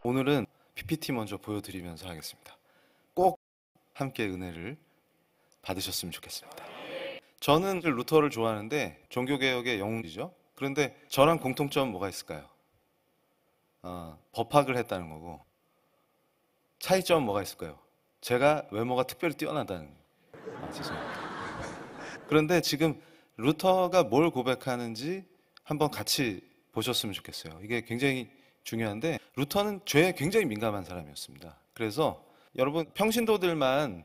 오늘은 PPT 먼저 보여드리면서 하겠습니다. 꼭 함께 은혜를 받으셨으면 좋겠습니다. 저는 루터를 좋아하는데 종교개혁의 영웅이죠. 그런데 저랑 공통점은 뭐가 있을까요? 법학을 했다는 거고, 차이점은 뭐가 있을까요? 제가 외모가 특별히 뛰어나다는 거예요. 죄송합니다. 그런데 지금 루터가 뭘 고백하는지 한번 같이 보셨으면 좋겠어요. 이게 굉장히 중요한데, 루터는 죄에 굉장히 민감한 사람이었습니다. 그래서 여러분, 평신도들만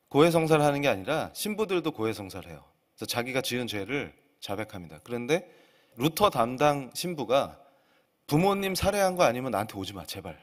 고해성사를 하는 게 아니라 신부들도 고해성사를 해요. 그래서 자기가 지은 죄를 자백합니다. 그런데 루터 담당 신부가 부모님 살해한 거 아니면 나한테 오지 마, 제발.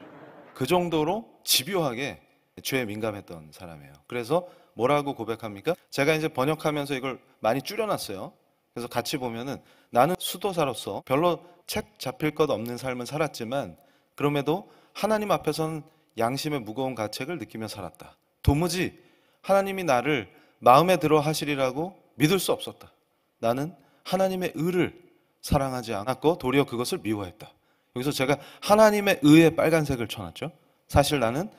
그 정도로 집요하게 죄에 민감했던 사람이에요. 그래서 뭐라고 고백합니까? 제가 이제 번역하면서 이걸 많이 줄여놨어요. 그래서 같이 보면은, 나는 수도사로서 별로 책 잡힐 것 없는 삶을 살았지만 그럼에도 하나님 앞에서는 양심의 무거운 가책을 느끼며 살았다. 도무지 하나님이 나를 마음에 들어 하시리라고 믿을 수 없었다. 나는 하나님의 의를 사랑하지 않았고 도리어 그것을 미워했다. 여기서 제가 하나님의 의에 빨간색을 쳐놨죠. 사실 나는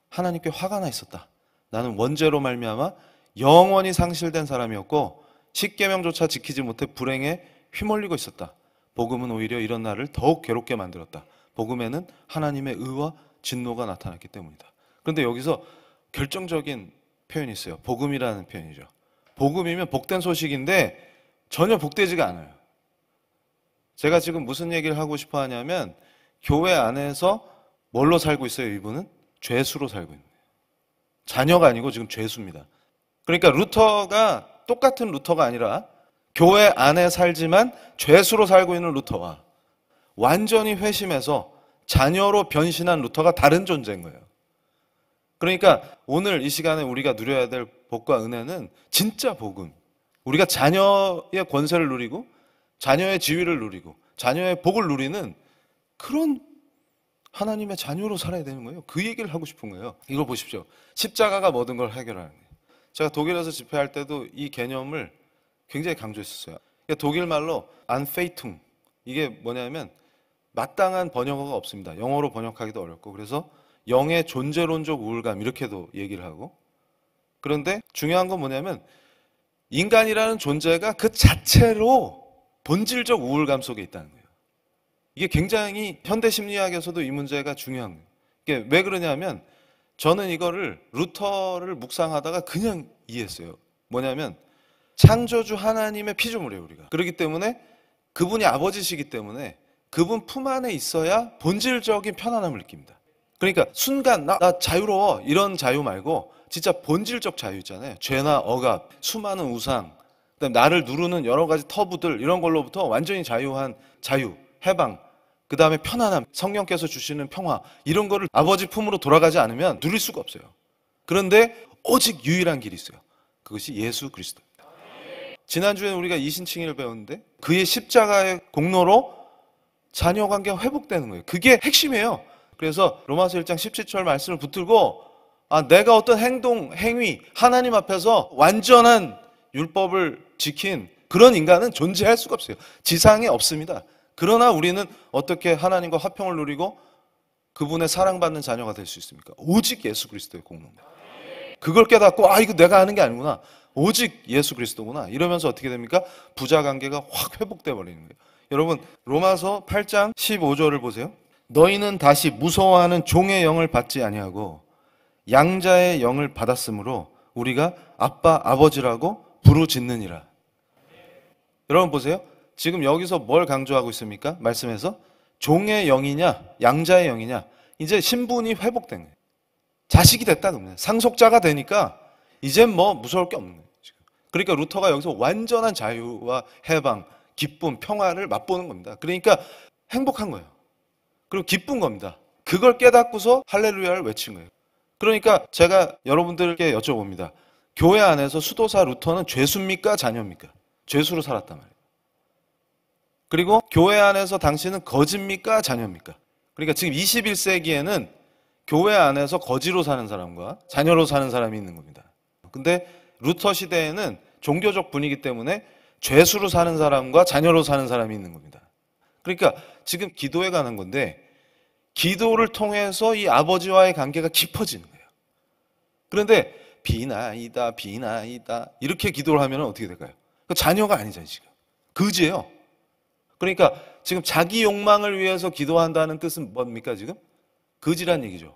하나님께 화가 나 있었다. 나는 원죄로 말미암아 영원히 상실된 사람이었고 십계명조차 지키지 못해 불행에 휘몰리고 있었다. 복음은 오히려 이런 나를 더욱 괴롭게 만들었다. 복음에는 하나님의 의와 진노가 나타났기 때문이다. 그런데 여기서 결정적인 표현이 있어요. 복음이라는 표현이죠. 복음이면 복된 소식인데 전혀 복되지가 않아요. 제가 지금 무슨 얘기를 하고 싶어 하냐면, 교회 안에서 뭘로 살고 있어요? 이분은 죄수로 살고 있는 거예요. 자녀가 아니고 지금 죄수입니다. 그러니까 루터가 똑같은 루터가 아니라 교회 안에 살지만 죄수로 살고 있는 루터와 완전히 회심해서 자녀로 변신한 루터가 다른 존재인 거예요. 그러니까 오늘 이 시간에 우리가 누려야 될 복과 은혜는 진짜 복음. 우리가 자녀의 권세를 누리고 자녀의 지위를 누리고 자녀의 복을 누리는 그런 하나님의 자녀로 살아야 되는 거예요. 그 얘기를 하고 싶은 거예요. 이걸 보십시오. 십자가가 모든 걸 해결하는 거예요. 제가 독일에서 집회할 때도 이 개념을 굉장히 강조했었어요. 독일 말로 안페이퉁, 이게 뭐냐면 마땅한 번역어가 없습니다. 영어로 번역하기도 어렵고, 그래서 영의 존재론적 우울감 이렇게도 얘기를 하고, 그런데 중요한 건 뭐냐면 인간이라는 존재가 그 자체로 본질적 우울감 속에 있다는 거예요. 이게 굉장히 현대 심리학에서도 이 문제가 중요한 거예요. 이게 왜 그러냐면, 저는 이거를 루터를 묵상하다가 그냥 이해했어요. 뭐냐면 창조주 하나님의 피조물이에요, 우리가. 그렇기 때문에 그분이 아버지시기 때문에 그분 품 안에 있어야 본질적인 편안함을 느낍니다. 그러니까 순간 나 자유로워 이런 자유 말고 진짜 본질적 자유 있잖아요. 죄나 억압, 수많은 우상, 그다음에 나를 누르는 여러 가지 터부들, 이런 걸로부터 완전히 자유한 자유, 해방, 그 다음에 편안함, 성령께서 주시는 평화, 이런 거를 아버지 품으로 돌아가지 않으면 누릴 수가 없어요. 그런데 오직 유일한 길이 있어요. 그것이 예수 그리스도입니다. 지난주에 우리가 이신칭의를 배웠는데 그의 십자가의 공로로 자녀 관계가 회복되는 거예요. 그게 핵심이에요. 그래서 로마서 1장 17절 말씀을 붙들고, 내가 어떤 행동, 행위, 하나님 앞에서 완전한 율법을 지킨 그런 인간은 존재할 수가 없어요. 지상에 없습니다. 그러나 우리는 어떻게 하나님과 화평을 누리고 그분의 사랑받는 자녀가 될 수 있습니까? 오직 예수 그리스도의 공로입니다. 그걸 깨닫고 이거 내가 하는 게 아니구나, 오직 예수 그리스도구나, 이러면서 어떻게 됩니까? 부자 관계가 확 회복돼 버리는 거예요. 여러분, 로마서 8장 15절을 보세요. 너희는 다시 무서워하는 종의 영을 받지 아니하고 양자의 영을 받았으므로 우리가 아빠 아버지라고 부르짖느니라. 여러분 보세요. 지금 여기서 뭘 강조하고 있습니까? 말씀에서 종의 영이냐 양자의 영이냐, 이제 신분이 회복된 거예요. 자식이 됐다 그러면 상속자가 되니까 이젠 뭐 무서울 게 없는 거예요. 지금. 그러니까 루터가 여기서 완전한 자유와 해방, 기쁨, 평화를 맛보는 겁니다. 그러니까 행복한 거예요. 그리고 기쁜 겁니다. 그걸 깨닫고서 할렐루야를 외친 거예요. 그러니까 제가 여러분들께 여쭤봅니다. 교회 안에서 수도사 루터는 죄수입니까? 자녀입니까? 죄수로 살았단 말이에요. 그리고 교회 안에서 당신은 거지입니까? 자녀입니까? 그러니까 지금 21세기에는 교회 안에서 거지로 사는 사람과 자녀로 사는 사람이 있는 겁니다. 근데 루터 시대에는 종교적 분위기 때문에 죄수로 사는 사람과 자녀로 사는 사람이 있는 겁니다. 그러니까 지금 기도해 가는 건데, 기도를 통해서 이 아버지와의 관계가 깊어지는 거예요. 그런데 비나이다 비나이다 이렇게 기도를 하면 어떻게 될까요? 자녀가 아니잖아요. 지금 거지예요. 그러니까 지금 자기 욕망을 위해서 기도한다는 뜻은 뭡니까? 지금 거지란 얘기죠.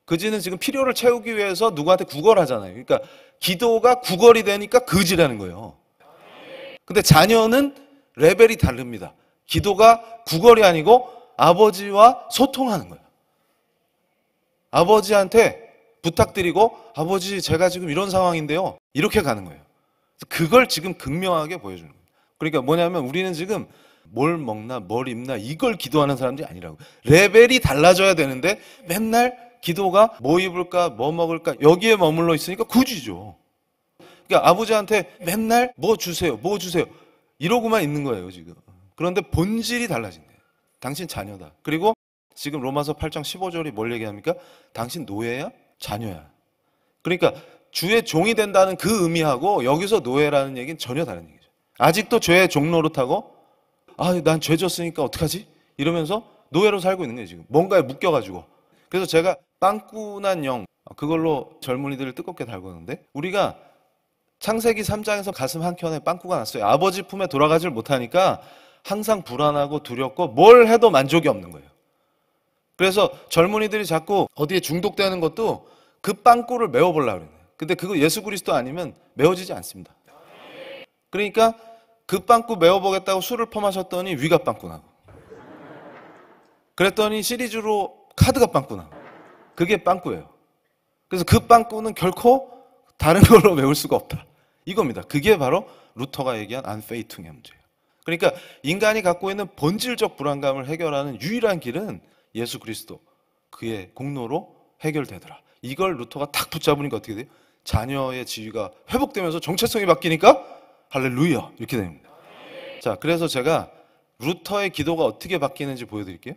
거지는 지금 필요를 채우기 위해서 누구한테 구걸하잖아요. 그러니까 기도가 구걸이 되니까 거지라는 거예요. 근데 자녀는 레벨이 다릅니다. 기도가 구걸이 아니고 아버지와 소통하는 거예요. 아버지한테 부탁드리고 아버지 제가 지금 이런 상황인데요. 이렇게 가는 거예요. 그걸 지금 극명하게 보여주는 거예요. 그러니까 뭐냐면 우리는 지금 뭘 먹나 뭘 입나 이걸 기도하는 사람들이 아니라고. 레벨이 달라져야 되는데 맨날 기도가 뭐 입을까 뭐 먹을까 여기에 머물러 있으니까 거지죠. 그러니까 아버지한테 맨날 뭐 주세요 뭐 주세요 이러고만 있는 거예요 지금. 그런데 본질이 달라진대요. 당신 자녀다. 그리고 지금 로마서 8장 15절이 뭘 얘기합니까? 당신 노예야? 자녀야. 그러니까 주의 종이 된다는 그 의미하고 여기서 노예라는 얘기는 전혀 다른 얘기죠. 아직도 죄의 종노릇하고 난 죄 졌으니까 어떡하지? 이러면서 노예로 살고 있는 거예요 지금. 뭔가에 묶여가지고. 그래서 제가 빵꾸난 영 그걸로 젊은이들을 뜨겁게 달구는데 우리가 창세기 3장에서 가슴 한켠에 빵꾸가 났어요. 아버지 품에 돌아가질 못하니까 항상 불안하고 두렵고 뭘 해도 만족이 없는 거예요. 그래서 젊은이들이 자꾸 어디에 중독되는 것도 그 빵꾸를 메워보려고 그래요. 근데 그거 예수 그리스도 아니면 메워지지 않습니다. 그러니까 그 빵꾸 메워보겠다고 술을 퍼마셨더니 위가 빵꾸 나고 그랬더니 시리즈로 카드가 빵꾸 나고 그게 빵꾸예요. 그래서 그 빵꾸는 결코 다른 걸로 메울 수가 없다. 이겁니다. 그게 바로 루터가 얘기한 unfaithing의 문제예요. 그러니까 인간이 갖고 있는 본질적 불안감을 해결하는 유일한 길은 예수 그리스도 그의 공로로 해결되더라. 이걸 루터가 딱 붙잡으니까 어떻게 돼요? 자녀의 지위가 회복되면서 정체성이 바뀌니까 할렐루야 이렇게 됩니다. 자, 그래서 제가 루터의 기도가 어떻게 바뀌는지 보여드릴게요.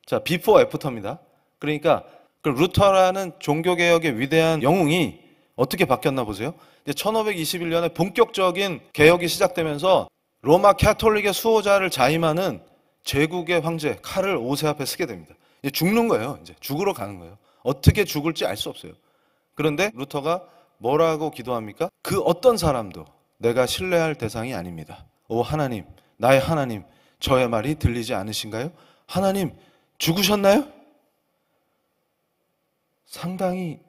자, 비포 애프터입니다. 그러니까 그 루터라는 종교개혁의 위대한 영웅이 어떻게 바뀌었나 보세요. 이제 1521년에 본격적인 개혁이 시작되면서 로마 캐톨릭의 수호자를 자임하는 제국의 황제 칼을 5세 앞에 쓰게 됩니다. 이제 죽는 거예요. 이제 죽으러 가는 거예요. 어떻게 죽을지 알 수 없어요. 그런데 루터가 뭐라고 기도합니까? 그 어떤 사람도 내가 신뢰할 대상이 아닙니다. 오 하나님, 나의 하나님, 저의 말이 들리지 않으신가요? 하나님, 죽으셨나요? 상당히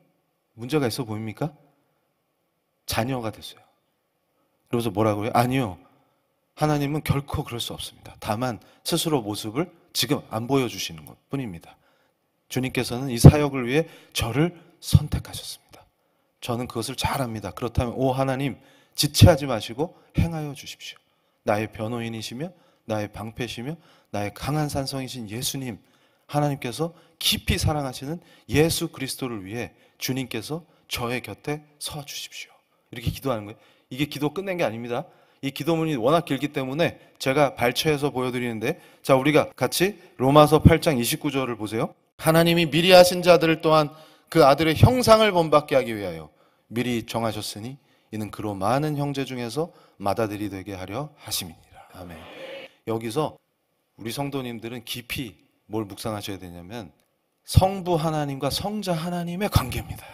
문제가 있어 보입니까? 자녀가 됐어요. 그러면서 뭐라고요? 아니요. 하나님은 결코 그럴 수 없습니다. 다만 스스로 모습을 지금 안 보여주시는 것 뿐입니다. 주님께서는 이 사역을 위해 저를 선택하셨습니다. 저는 그것을 잘 압니다. 그렇다면 오 하나님 지체하지 마시고 행하여 주십시오. 나의 변호인이시며 나의 방패시며 나의 강한 산성이신 예수님, 하나님께서 깊이 사랑하시는 예수 그리스도를 위해 주님께서 저의 곁에 서 주십시오. 이렇게 기도하는 거예요. 이게 기도 끝낸 게 아닙니다. 이 기도문이 워낙 길기 때문에 제가 발췌해서 보여드리는데, 자, 우리가 같이 로마서 8장 29절을 보세요. 하나님이 미리 하신 자들을 또한 그 아들의 형상을 본받게 하기 위하여 미리 정하셨으니 이는 그로 많은 형제 중에서 맏아들이 되게 하려 하심이니라. 아멘. 여기서 우리 성도님들은 깊이 뭘 묵상하셔야 되냐면 성부 하나님과 성자 하나님의 관계입니다.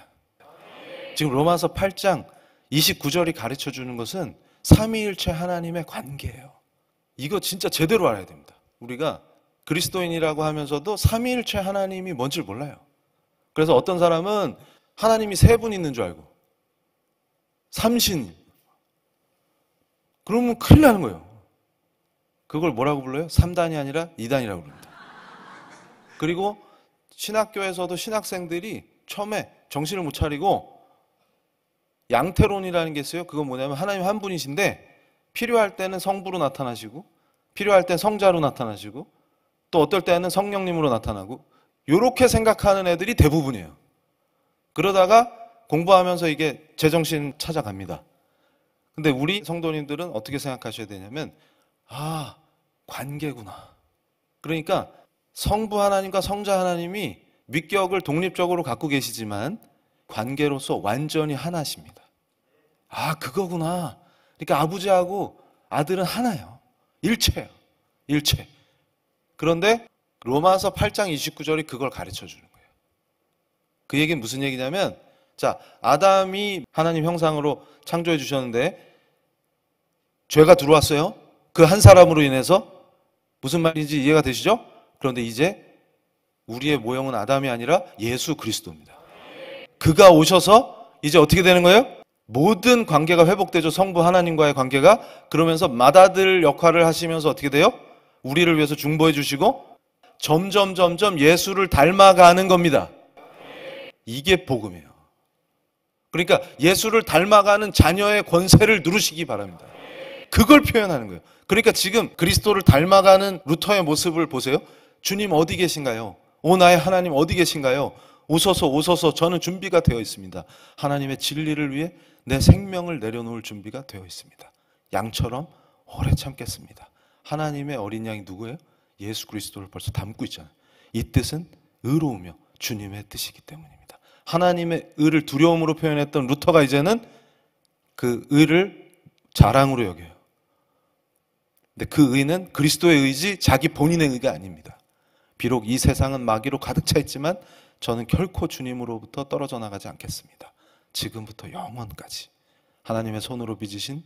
지금 로마서 8장 29절이 가르쳐 주는 것은 삼위일체 하나님의 관계예요. 이거 진짜 제대로 알아야 됩니다. 우리가 그리스도인이라고 하면서도 삼위일체 하나님이 뭔지 몰라요. 그래서 어떤 사람은 하나님이 세 분 있는 줄 알고 삼신, 그러면 큰일 나는 거예요. 그걸 뭐라고 불러요? 3단이 아니라 2단이라고 부릅니다. 그리고 신학교에서도 신학생들이 처음에 정신을 못 차리고 양태론이라는 게 있어요. 그건 뭐냐면 하나님 한 분이신데 필요할 때는 성부로 나타나시고 필요할 땐 성자로 나타나시고 또 어떨 때는 성령님으로 나타나고 이렇게 생각하는 애들이 대부분이에요. 그러다가 공부하면서 이게 제정신 찾아갑니다. 근데 우리 성도님들은 어떻게 생각하셔야 되냐면 관계구나. 그러니까 성부 하나님과 성자 하나님이 위격을 독립적으로 갖고 계시지만 관계로서 완전히 하나십니다. 그거구나. 그러니까 아버지하고 아들은 하나예요. 일체예요. 일체. 그런데 로마서 8장 29절이 그걸 가르쳐 주는 거예요. 그 얘기는 무슨 얘기냐면, 자, 아담이 하나님 형상으로 창조해 주셨는데 죄가 들어왔어요. 그 한 사람으로 인해서. 무슨 말인지 이해가 되시죠? 그런데 이제 우리의 모형은 아담이 아니라 예수 그리스도입니다. 그가 오셔서 이제 어떻게 되는 거예요? 모든 관계가 회복되죠. 성부 하나님과의 관계가. 그러면서 맏아들 역할을 하시면서 어떻게 돼요? 우리를 위해서 중보해 주시고 점점 예수를 닮아가는 겁니다. 이게 복음이에요. 그러니까 예수를 닮아가는 자녀의 권세를 누르시기 바랍니다. 그걸 표현하는 거예요. 그러니까 지금 그리스도를 닮아가는 루터의 모습을 보세요. 주님 어디 계신가요? 오 나의 하나님 어디 계신가요? 오소서 저는 준비가 되어 있습니다. 하나님의 진리를 위해 내 생명을 내려놓을 준비가 되어 있습니다. 양처럼 오래 참겠습니다. 하나님의 어린 양이 누구예요? 예수 그리스도를 벌써 담고 있잖아요. 이 뜻은 의로우며 주님의 뜻이기 때문입니다. 하나님의 의를 두려움으로 표현했던 루터가 이제는 그 의를 자랑으로 여겨요. 근데 그 의는 그리스도의 의지 자기 본인의 의가 아닙니다. 비록 이 세상은 마귀로 가득 차 있지만 저는 결코 주님으로부터 떨어져 나가지 않겠습니다. 지금부터 영원까지 하나님의 손으로 빚으신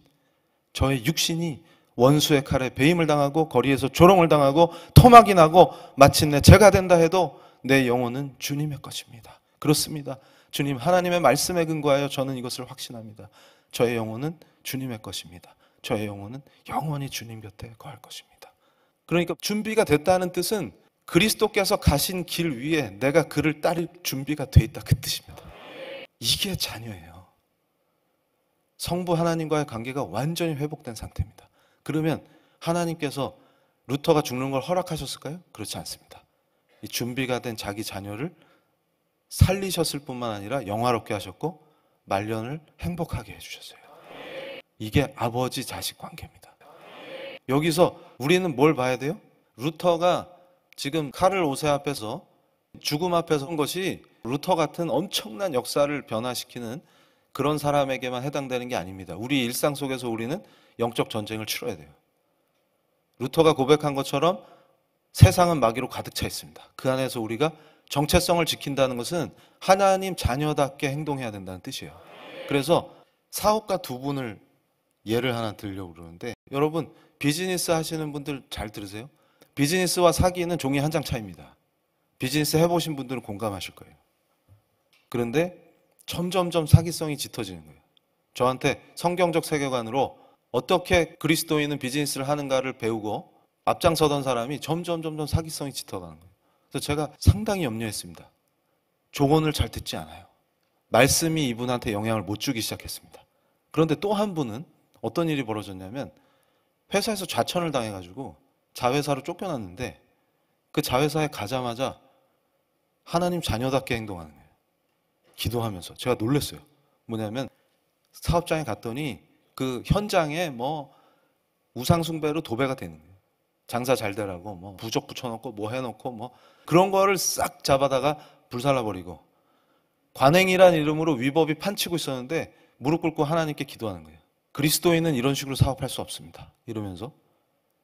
저의 육신이 원수의 칼에 배임을 당하고 거리에서 조롱을 당하고 토막이 나고 마침내 제가 된다 해도 내 영혼은 주님의 것입니다. 그렇습니다. 주님 하나님의 말씀에 근거하여 저는 이것을 확신합니다. 저의 영혼은 주님의 것입니다. 저의 영혼은 영원히 주님 곁에 거할 것입니다. 그러니까 준비가 됐다는 뜻은 그리스도께서 가신 길 위에 내가 그를 따를 준비가 돼 있다, 그 뜻입니다. 이게 자녀예요. 성부 하나님과의 관계가 완전히 회복된 상태입니다. 그러면 하나님께서 루터가 죽는 걸 허락하셨을까요? 그렇지 않습니다. 이 준비가 된 자기 자녀를 살리셨을 뿐만 아니라 영화롭게 하셨고 말년을 행복하게 해주셨어요. 이게 아버지 자식 관계입니다. 여기서 우리는 뭘 봐야 돼요? 루터가 지금 카를 5세 앞에서 죽음 앞에서 한 것이 루터 같은 엄청난 역사를 변화시키는 그런 사람에게만 해당되는 게 아닙니다. 우리 일상 속에서 우리는 영적 전쟁을 치러야 돼요. 루터가 고백한 것처럼 세상은 마귀로 가득 차 있습니다. 그 안에서 우리가 정체성을 지킨다는 것은 하나님 자녀답게 행동해야 된다는 뜻이에요. 그래서 사업가 두 분을 예를 하나 들려고 그러는데, 여러분 비즈니스 하시는 분들 잘 들으세요. 비즈니스와 사기는 종이 한 장 차이입니다. 비즈니스 해보신 분들은 공감하실 거예요. 그런데 점점점 사기성이 짙어지는 거예요. 저한테 성경적 세계관으로 어떻게 그리스도인은 비즈니스를 하는가를 배우고 앞장서던 사람이 점점 사기성이 짙어가는 거예요. 그래서 제가 상당히 염려했습니다. 조언을 잘 듣지 않아요. 말씀이 이분한테 영향을 못 주기 시작했습니다. 그런데 또 한 분은 어떤 일이 벌어졌냐면, 회사에서 좌천을 당해가지고 자회사로 쫓겨났는데 그 자회사에 가자마자 하나님 자녀답게 행동하는 거예요. 기도하면서. 제가 놀랐어요. 뭐냐면 사업장에 갔더니 그 현장에 뭐 우상숭배로 도배가 되는 거예요. 장사 잘 되라고 뭐 부적 붙여놓고 뭐 해놓고 뭐 그런 거를 싹 잡아다가 불살라버리고, 관행이란 이름으로 위법이 판치고 있었는데 무릎 꿇고 하나님께 기도하는 거예요. 그리스도인은 이런 식으로 사업할 수 없습니다. 이러면서.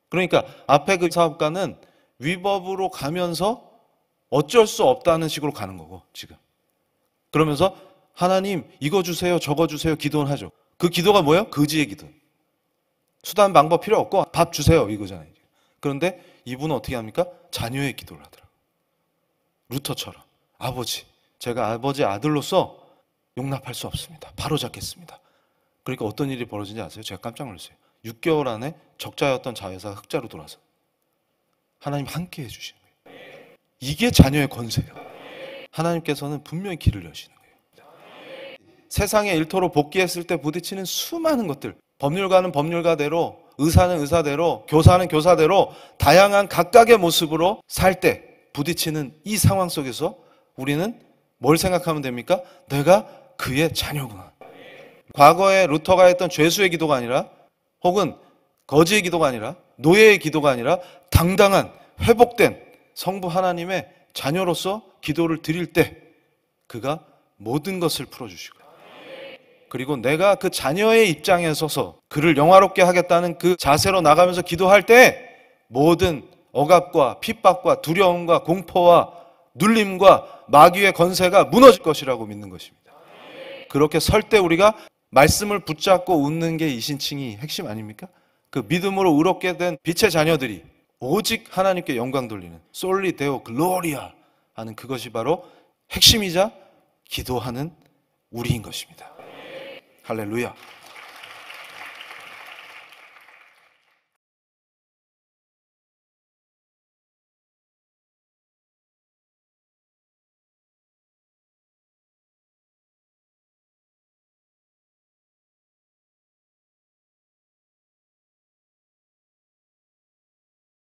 그러니까 앞에 그 사업가는 위법으로 가면서 어쩔 수 없다는 식으로 가는 거고 지금. 그러면서 하나님 이거 주세요 저거 주세요 기도는 하죠. 그 기도가 뭐예요? 거지의 기도. 수단 방법 필요 없고 밥 주세요 이거잖아요. 그런데 이분은 어떻게 합니까? 자녀의 기도를 하더라고요. 루터처럼. 아버지, 제가 아버지 아들로서 용납할 수 없습니다. 바로 잡겠습니다. 그러니까 어떤 일이 벌어진지 아세요? 제가 깜짝 놀랐어요. 6개월 안에 적자였던 자회사가 흑자로 돌아서 하나님 함께 해주시는 거예요. 이게 자녀의 권세예요. 하나님께서는 분명히 길을 여시는 거예요. 세상의 일터로 복귀했을 때 부딪히는 수많은 것들, 법률가는 법률가대로, 의사는 의사대로, 교사는 교사대로 다양한 각각의 모습으로 살 때 부딪히는 이 상황 속에서 우리는 뭘 생각하면 됩니까? 내가 그의 자녀구나. 과거에 루터가 했던 죄수의 기도가 아니라, 혹은 거지의 기도가 아니라, 노예의 기도가 아니라 당당한 회복된 성부 하나님의 자녀로서 기도를 드릴 때 그가 모든 것을 풀어주시고, 그리고 내가 그 자녀의 입장에 서서 그를 영화롭게 하겠다는 그 자세로 나가면서 기도할 때 모든 억압과 핍박과 두려움과 공포와 눌림과 마귀의 권세가 무너질 것이라고 믿는 것입니다. 그렇게 설 때 우리가 말씀을 붙잡고 웃는 게 이신칭이 핵심 아닙니까? 그 믿음으로 의롭게 된 빛의 자녀들이 오직 하나님께 영광 돌리는 솔리 데오 글로리아 하는 그것이 바로 핵심이자 기도하는 우리인 것입니다. 할렐루야.